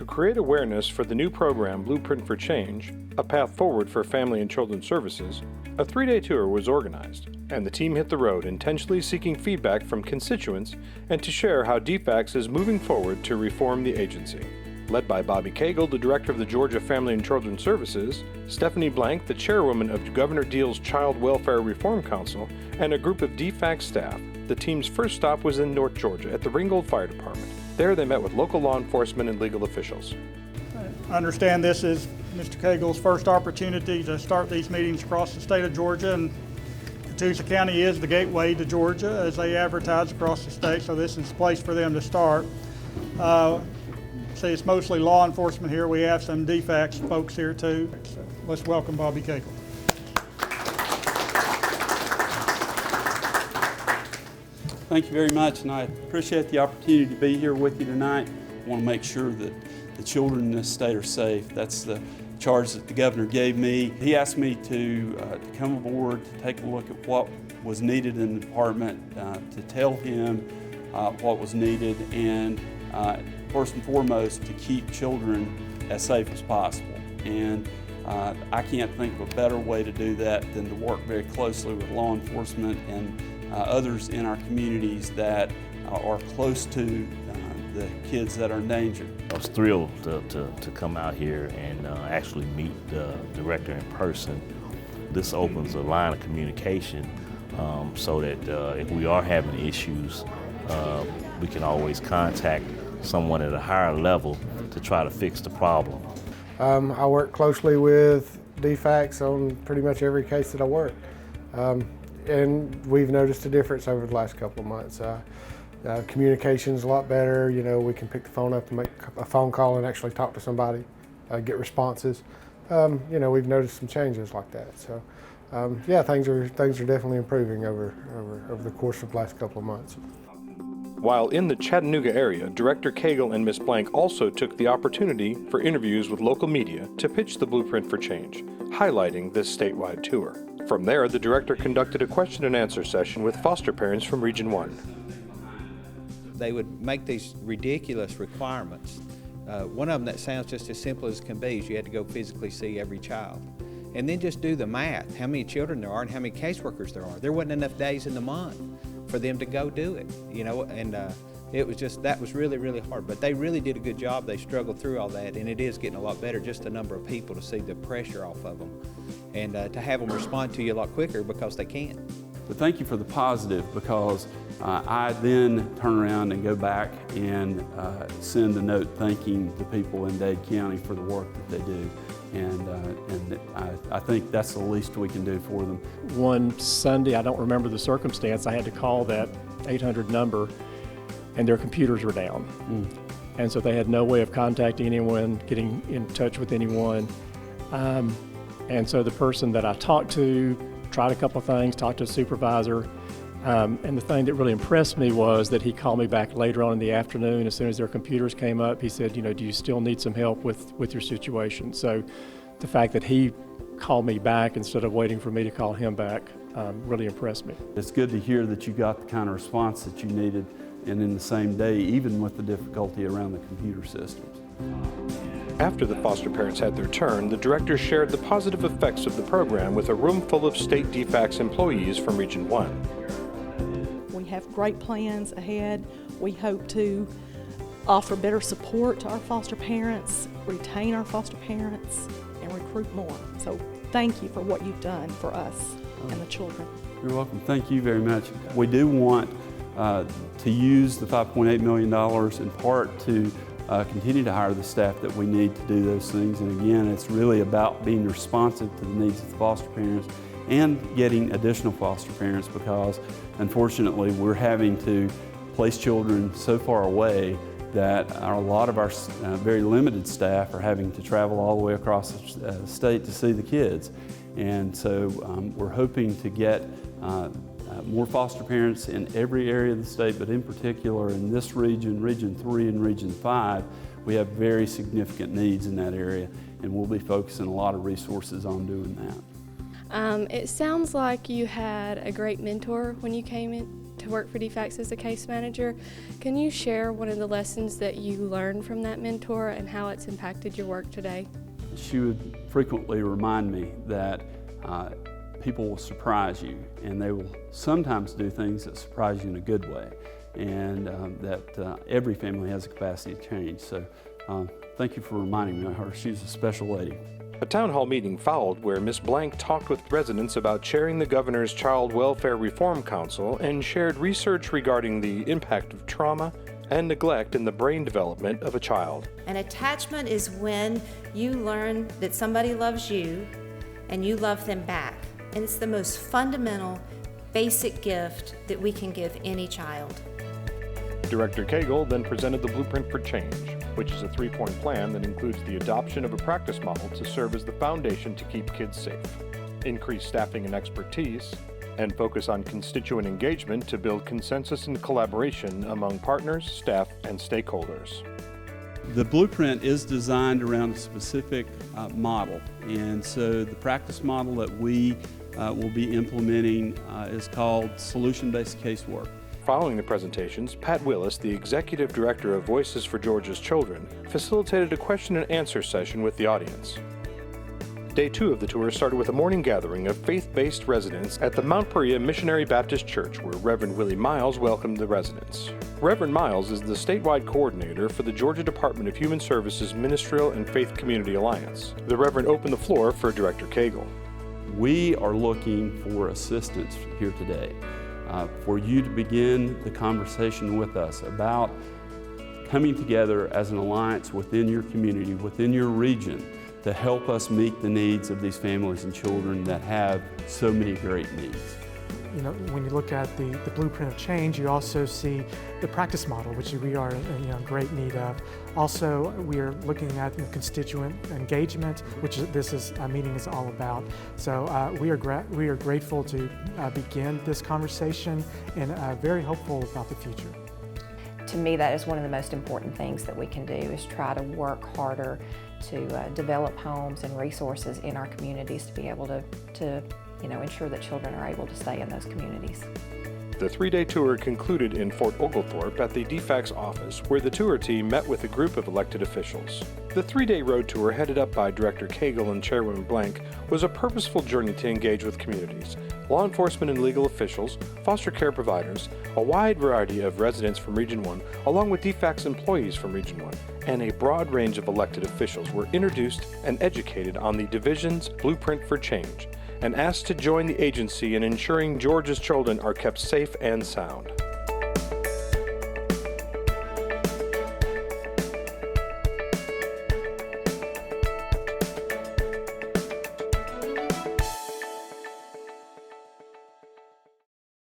To create awareness for the new program Blueprint for Change, a path forward for family and children's services, a 3-day tour was organized, and the team hit the road intentionally seeking feedback from constituents and to share how DFCS is moving forward to reform the agency. Led by Bobby Cagle, the director of the Georgia Family and Children's Services, Stephanie Blank, the chairwoman of Governor Deal's Child Welfare Reform Council, and a group of DFCS staff, the team's first stop was in North Georgia at the Ringgold Fire Department. There they met with local law enforcement and legal officials. I understand this is Mr. Cagle's first opportunity to start these meetings across the state of Georgia, and Catoosa County is the gateway to Georgia as they advertise across the state, so this is the place for them to start. See, it's mostly law enforcement here. We have some DFCS folks here too. So let's welcome Bobby Cagle. Thank you very much, and I appreciate the opportunity to be here with you tonight. I want to make sure that the children in this state are safe. That's the charge that the governor gave me. He asked me to come aboard, to take a look at what was needed in the department, to tell him what was needed, and first and foremost, to keep children as safe as possible. And I can't think of a better way to do that than to work very closely with law enforcement and others in our communities that are close to the kids that are in danger. I was thrilled to come out here and actually meet the director in person. This opens a line of communication so that if we are having issues, we can always contact someone at a higher level to try to fix the problem. I work closely with DFCS on pretty much every case that I work. And we've noticed a difference over the last couple of months. Communication's a lot better. You know, we can pick the phone up and make a phone call and actually talk to somebody, get responses. You know, we've noticed some changes like that. So, yeah, things are definitely improving over the course of the last couple of months. While in the Chattanooga area, Director Cagle and Ms. Blank also took the opportunity for interviews with local media to pitch the Blueprint for Change, highlighting this statewide tour. From there, the director conducted a question and answer session with foster parents from Region 1. They would make these ridiculous requirements. One of them that sounds just as simple as can be is you had to go physically see every child. And then just do the math, how many children there are and how many caseworkers there are. There wasn't enough days in the month for them to go do it, you know, and it was just, that was really, really hard. But they really did a good job. They struggled through all that, and it is getting a lot better, just the number of people to see the pressure off of them and to have them respond to you a lot quicker because they can. But thank you for the positive, because I then turn around and go back and send a note thanking the people in Dade County for the work that they do. And I think that's the least we can do for them. One Sunday, I don't remember the circumstance, I had to call that 800 number and their computers were down. And so they had no way of contacting anyone, getting in touch with anyone. And so the person that I talked to tried a couple of things, talked to a supervisor, and the thing that really impressed me was that he called me back later on in the afternoon. As soon as their computers came up, he said, you know, do you still need some help with your situation? So the fact that he called me back instead of waiting for me to call him back really impressed me. It's good to hear that you got the kind of response that you needed, and in the same day, even with the difficulty around the computer systems. After the foster parents had their turn, the director shared the positive effects of the program with a room full of state DFCS employees from Region 1. We have great plans ahead. We hope to offer better support to our foster parents, retain our foster parents, and recruit more. So thank you for what you've done for us and the children. You're welcome. Thank you very much. We do want to use the $5.8 million in part to continue to hire the staff that we need to do those things. And again, it's really about being responsive to the needs of the foster parents and getting additional foster parents, because unfortunately we're having to place children so far away that a lot of our very limited staff are having to travel all the way across the state to see the kids. And so we're hoping to get more foster parents in every area of the state, but in particular in this region, Region 3 and Region 5, we have very significant needs in that area, and we'll be focusing a lot of resources on doing that. It sounds like you had a great mentor when you came in to work for DFCS as a case manager. Can you share one of the lessons that you learned from that mentor and how it's impacted your work today? She would frequently remind me that people will surprise you, and they will sometimes do things that surprise you in a good way, and that every family has a capacity to change. So thank you for reminding me of her. She's a special lady. A town hall meeting followed where Ms. Blank talked with residents about chairing the Governor's Child Welfare Reform Council and shared research regarding the impact of trauma and neglect in the brain development of a child. An attachment is when you learn that somebody loves you and you love them back. And it's the most fundamental, basic gift that we can give any child. Director Cagle then presented the Blueprint for Change, which is a 3-point plan that includes the adoption of a practice model to serve as the foundation to keep kids safe, increase staffing and expertise, and focus on constituent engagement to build consensus and collaboration among partners, staff, and stakeholders. The blueprint is designed around a specific model, and so the practice model that we will be implementing is called solution-based casework. Following the presentations, Pat Willis, the Executive Director of Voices for Georgia's Children, facilitated a question and answer session with the audience. Day 2 of the tour started with a morning gathering of faith-based residents at the Mount Perea Missionary Baptist Church, where Reverend Willie Miles welcomed the residents. Reverend Miles is the statewide coordinator for the Georgia Department of Human Services Ministerial and Faith Community Alliance. The Reverend opened the floor for Director Cagle. We are looking for assistance here today, for you to begin the conversation with us about coming together as an alliance within your community, within your region, to help us meet the needs of these families and children that have so many great needs. You know, when you look at the blueprint of change, you also see the practice model, which we are in great need of. Also, we are looking at constituent engagement, which this meeting is all about. So we are grateful to begin this conversation and very hopeful about the future. To me, that is one of the most important things that we can do, is try to work harder to develop homes and resources in our communities to be able to ensure that children are able to stay in those communities. The 3-day tour concluded in Fort Oglethorpe at the DFCS office, where the tour team met with a group of elected officials. The 3-day road tour, headed up by Director Cagle and Chairwoman Blank, was a purposeful journey to engage with communities, law enforcement and legal officials, foster care providers, a wide variety of residents from Region 1, along with DFCS employees from Region 1, and a broad range of elected officials were introduced and educated on the division's Blueprint for Change, and asked to join the agency in ensuring Georgia's children are kept safe and sound.